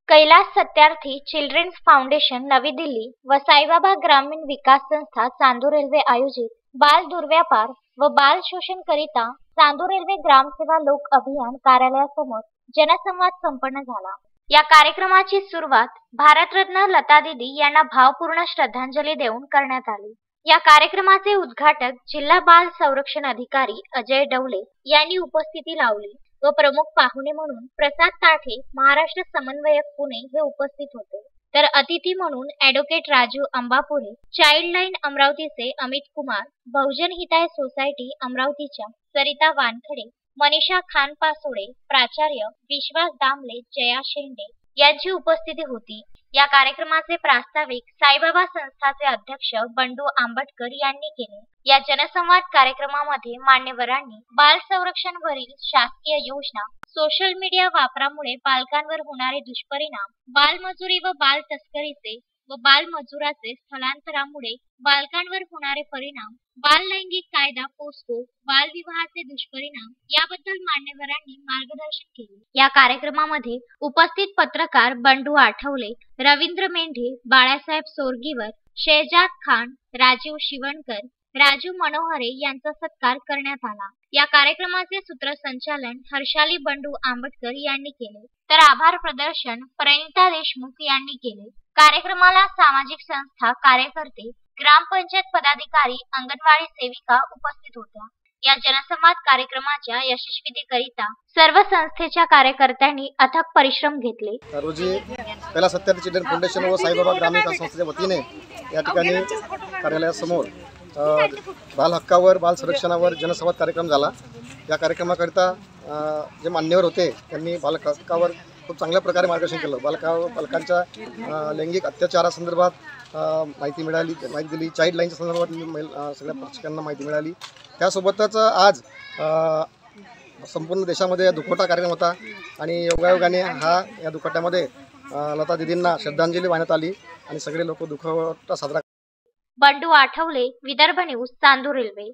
Kailas Satyarthi children's foundation नवी दिल्ली व साईबाबा ग्रामीण विकास संस्था चांदूर रेल्वे आयोजित बाल दुर्व्यापार व बाल शोषण करिता चांदूर रेल्वे ग्रामसेवा लोक अभियान कार्यालयासमोर जनसंवाद संपन्न झाला। या कार्यक्रमाची सुरुवात भारतरत्न लता दीदी यांना भावपूर्ण श्रद्धांजली देऊन करण्यात आली। या कार्यक्रमाचे उद्घाटक जिल्हा बाल संरक्षण अधिकारी अजय डवले यांनी उपस्थिती लावली व प्रमुख पाहुणे म्हणून प्रसाद ताठे महाराष्ट्र समन्वयक पुणे हे उपस्थित होते। तर अतिथी म्हणून ॲडव्होकेट राजू अंबापुरे, चाइल्डलाइन अमरावतीचे अमित कुमार, बहुजन हिताय सोसायटी अमरावतीच्या सरिता वानखडे, मनीषा खान पासोडे, प्राचार्य विश्वास दामले, जया शेंडे यांची उपस्थिती होती। या कार्यक्रमाचे प्रास्ताविक साईबाबा संस्थाचे अध्यक्ष बंडू आंबटकर यांनी केले। या जनसंवाद कार्यक्रमामध्ये मान्यवरांनी बाल संरक्षणावरील शासकीय योजना, सोशल मीडिया वापरामुळे बालकांवर होणारे दुष्परिणाम, बालमजुरी व बाल तस्करीचे व बालमजुराचे स्थलांतरामुळे बालकांवर होणारे परिणाम, बाल लैंगिक कायदा पोस्को, बालविवाहाचे दुष्परिणाम याबद्दल मान्यवरांनी मार्गदर्शन केले। या कार्यक्रमामध्ये उपस्थित पत्रकार बंडू आठवले, रवींद्र मेंढे, बाळासाहेब सोरगीवर, शेहजाद खान, राजीव शिवणकर, राजू मनोहरे यांचा सत्कार करण्यात आला। या कार्यक्रमाचे सूत्रसंचालन हर्षाली बंडू आंबटकर यांनी केले, तर आभार प्रदर्शन प्रणिता देशमुख यांनी केले। कार्यक्रमाला सामाजिक संस्था, कार्यकर्ते, ग्रामपंचायत पदाधिकारी, अंगणवाडी सेविका उपस्थित होत्या। या जनसंवाद कार्यक्रमाच्या यशस्वीतेकरिता सर्व संस्थेच्या कार्यकर्त्यांनी अथक परिश्रम घेतले। रोजी कैलास सत्यार्थी चिल्ड्रन फाउंडेशन व साईबाबा ग्रामीण विकास संस्थेच्या वतीने या ठिकाणी कार्यालयासमोर बाल हक्कावर, बाल संरक्षणावर जनसंवाद कार्यक्रम झाला। या कार्यक्रमाकरिता जे मान्यवर होते त्यांनी बाल हक्कावर खूप चांगल्या प्रकारे मार्गदर्शन केलं। बालकांच्या लैंगिक अत्याचारासंदर्भात माहिती दिली, चाइल्ड लाईनच्या संदर्भात सगळ्या प्रेक्षकांना माहिती मिळाली। त्यासोबतच आज संपूर्ण देशामध्ये दुखवटा कार्यक्रम होता आणि योगायोगाने या दुखवट्यामध्ये लता दीदींना श्रद्धांजली वाहण्यात आली आणि सगळे लोक दुखवटा साजरा। Bandu Athawale, Vidarbha news, Chandur railway.